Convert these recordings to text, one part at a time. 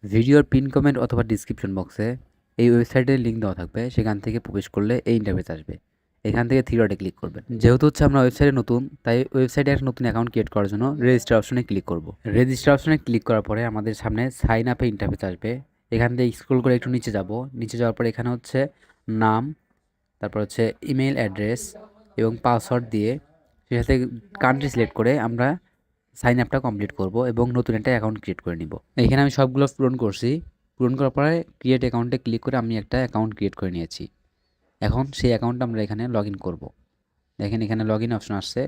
ভিডিওর pin comment অথবা description বক্সে এই ওয়েবসাইটের লিঙ্ক দেওয়া থাকবে, সেখান থেকে প্রবেশ করলে এই ইন্টারফেস আসবে। এখান থেকে থ্রি ডটে ক্লিক করবেন। যেহেতু হচ্ছে আমরা ওয়েবসাইটে নতুন, তাই ওয়েবসাইটে একটা নতুন অ্যাকাউন্ট ক্রিয়েট করার জন্য রেজিস্টার অপশনে ক্লিক করব। রেজিস্টার অপশনে ক্লিক করার পরে আমাদের সামনে সাইন আপে ইন্টারফেস আসবে। এখান থেকে স্ক্রল করে একটু নিচে যাব। নিচে যাওয়ার পরে এখানে হচ্ছে নাম, তারপর হচ্ছে ইমেল অ্যাড্রেস এবং পাসওয়ার্ড দিয়ে সেই সাথে কান্ট্রি সিলেক্ট করে আমরা সাইন আপটা কমপ্লিট করব এবং নতুন একটা অ্যাকাউন্ট ক্রিয়েট করে নিব। এখানে আমি সবগুলো পূরণ করছি। পূরণ করার পরে ক্রিয়েট অ্যাকাউন্টে ক্লিক করে আমি একটা অ্যাকাউন্ট ক্রিয়েট করে নিয়েছি। এখন সেই অ্যাকাউন্টটা আমরা এখানে লগ ইন করবো। দেখেন এখানে লগ ইন অপশন আসছে,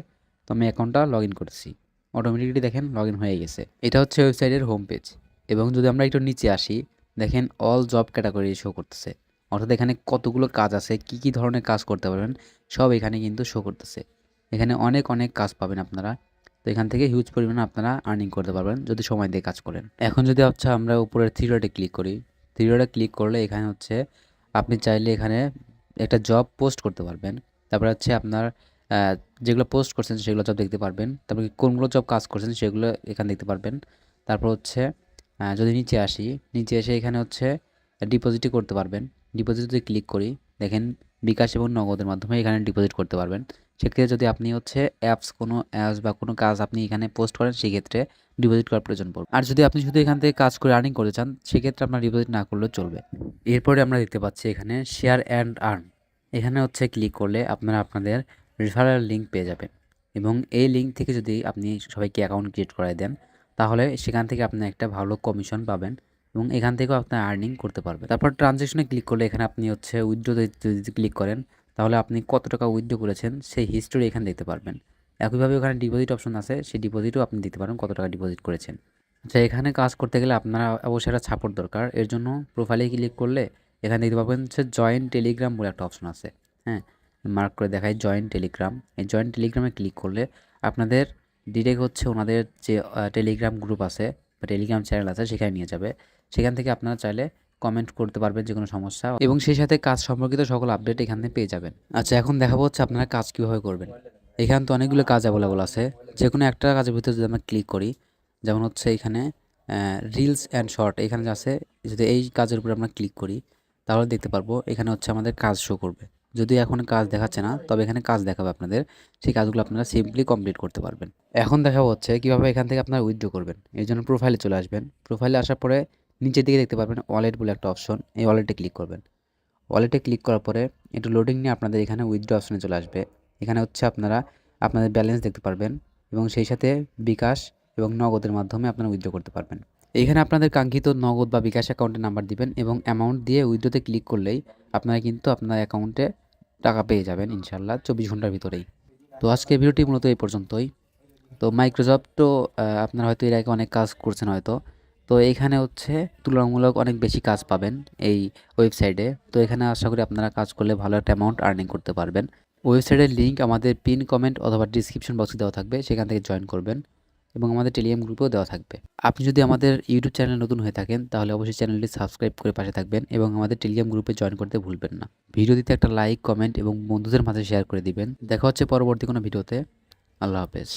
তো আমি অ্যাকাউন্টটা লগ ইন করেছি। অটোমেটিকলি দেখেন লগ ইন হয়ে গেছে। এটা হচ্ছে ওয়েবসাইটের হোম পেজ। এবং যদি আমরা একটু নিচে আসি, দেখেন অল জব ক্যাটাগরি শো করতেছে। অর্থাৎ এখানে কতগুলো কাজ আছে, কি কি ধরনের কাজ করতে পারবেন সব এখানে কিন্তু শো করতেছে। এখানে অনেক অনেক কাজ পাবেন আপনারা। তো এখান থেকে হিউজ পরিমাণে আপনারা আর্নিং করতে পারবেন যদি সময় দিয়ে কাজ করেন। এখন যদি হচ্ছে আমরা উপরের থ্রি ডটে ক্লিক করি, থ্রি ডটে ক্লিক করলে এখানে হচ্ছে আপনি চাইলে এখানে একটা জব পোস্ট করতে পারবেন। তারপরে হচ্ছে আপনার যেগুলো পোস্ট করছেন সেগুলো জব দেখতে পারবেন। তারপরে কোনগুলো জব কাজ করছেন সেগুলো এখানে দেখতে পারবেন। তারপর হচ্ছে যদি নিচে আসি, নিচে এসে এখানে হচ্ছে ডিপোজিটই করতে পারবেন। ডিপোজিট যদি ক্লিক করি, দেখেন বিকাশ এবং নগদের মাধ্যমে এখানে ডিপোজিট করতে পারবেন। সেক্ষেত্রে যদি আপনি হচ্ছে কোনো অ্যাপস বা কোনো কাজ আপনি এখানে পোস্ট করেন, সেক্ষেত্রে ডিপোজিট করার প্রয়োজন পড়বে। আর যদি আপনি শুধু এখান থেকে কাজ করে আর্নিং করতে চান, সেক্ষেত্রে আপনার ডিপোজিট না করলেও চলবে। এরপরে আমরা দেখতে পাচ্ছি এখানে শেয়ার অ্যান্ড আর্ন। এখানে হচ্ছে ক্লিক করলে আপনারা আপনাদের রেফারেল লিঙ্ক পেয়ে যাবেন এবং এই লিঙ্ক থেকে যদি আপনি সবাইকে অ্যাকাউন্ট ক্রিয়েট করায় দেন, তাহলে সেখান থেকে আপনি একটা ভালো কমিশন পাবেন এবং এখান থেকেও আপনার আর্নিং করতে পারবেন। তারপর ট্রানজ্যাকশনে ক্লিক করলে এখানে আপনি হচ্ছে উইথড্রোতে যদি ক্লিক করেন, তাহলে আপনি কত টাকা উইথড্রো করেছেন সেই হিস্টোরি এখানে দেখতে পারবেন। একইভাবে ওখানে ডিপোজিট অপশন আছে, সেই ডিপোজিটও আপনি দিতে পারেন কত টাকা ডিপোজিট করেছেন। আচ্ছা, এখানে কাজ করতে গেলে আপনারা অবশ্যই একটা সাপোর্ট দরকার। এর জন্য প্রোফাইলে ক্লিক করলে এখানে দেখতে পাবেন হচ্ছে জয়েন টেলিগ্রাম বলে একটা অপশন আছে। হ্যাঁ, মার্ক করে দেখায় জয়েন টেলিগ্রাম। এই জয়েন টেলিগ্রামে ক্লিক করলে আপনাদের ডিরেক্ট হচ্ছে ওনাদের যে টেলিগ্রাম গ্রুপ আছে বা টেলিগ্রাম চ্যানেল আছে সেখানে নিয়ে যাবে। সেখান থেকে আপনারা চাইলে কমেন্ট করতে পারবেন যে কোনো সমস্যা, এবং সেই সাথে কাজ সম্পর্কিত সকল আপডেট এখান থেকে পেয়ে যাবেন। আচ্ছা, এখন দেখাবো হচ্ছে আপনারা কাজ কীভাবে করবেন। এখানে তো অনেকগুলো কাজ অ্যাভেলেবল আছে। যে কোনো একটা কাজের ভিতরে যদি আমরা ক্লিক করি, যেমন হচ্ছে এখানে রিলস অ্যান্ড শর্ট এখানে যে আছে, যদি এই কাজের উপরে আমরা ক্লিক করি তাহলে দেখতে পারবো এখানে হচ্ছে আমাদের কাজ শো করবে। যদি এখন কাজ দেখাচ্ছে না, তবে এখানে কাজ দেখাবে আপনাদের। সেই কাজগুলো আপনারা সিম্পলি কমপ্লিট করতে পারবেন। এখন দেখাবো হচ্ছে কীভাবে এখান থেকে আপনারা উইথড্র করবেন। এর জন্য প্রোফাইলে চলে আসবেন। প্রোফাইলে আসার পরে নিচের দিকে দেখতে পারবেন ওয়ালেট বলে একটা অপশন, এই ওয়ালেটে ক্লিক করবেন। ওয়ালেটে ক্লিক করার পরে একটু লোডিং নিয়ে আপনাদের এখানে উইথড্র অপশনে চলে আসবে। এখানে হচ্ছে আপনারা আপনাদের ব্যালেন্স দেখতে পারবেন এবং সেই সাথে বিকাশ এবং নগদের মাধ্যমে আপনারা উইথড্র করতে পারবেন। এখানে আপনাদের কাঙ্ক্ষিত নগদ বা বিকাশ অ্যাকাউন্টের নাম্বার দিবেন এবং অ্যামাউন্ট দিয়ে উইথড্রোতে ক্লিক করলেই আপনারা কিন্তু আপনার অ্যাকাউন্টে টাকা পেয়ে যাবেন ইনশাল্লাহ 24 ঘন্টার ভিতরেই। তো আজকের ভিডিওটি মূলত এই পর্যন্তই। তো মাইক্রোসফটও আপনারা হয়তো এর আগে অনেক কাজ করছেন হয়তো। তো এখানে হচ্ছে তুলনামূলক অনেক বেশি কাজ পাবেন এই ওয়েবসাইটে। তো এখানে আশা করি আপনারা কাজ করলে ভালো একটা অ্যামাউন্ট আর্নিং করতে পারবেন। ওয়েবসাইটের লিঙ্ক আমাদের পিন কমেন্ট অথবা ডিসক্রিপশন বক্সে দেওয়া থাকবে, সেখান থেকে জয়েন করবেন এবং আমাদের টেলিগ্রাম গ্রুপেও দেওয়া থাকবে। আপনি যদি আমাদের ইউটিউব চ্যানেলে নতুন হয়ে থাকেন, তাহলে অবশ্যই চ্যানেলটি সাবস্ক্রাইব করে পাশে থাকবেন এবং আমাদের টেলিগ্রাম গ্রুপে জয়েন করতে ভুলবেন না। ভিডিওটিতে একটা লাইক, কমেন্ট এবং বন্ধুদের মাঝে শেয়ার করে দিবেন। দেখা হচ্ছে পরবর্তী কোনো ভিডিওতে। আল্লাহ হাফেজ।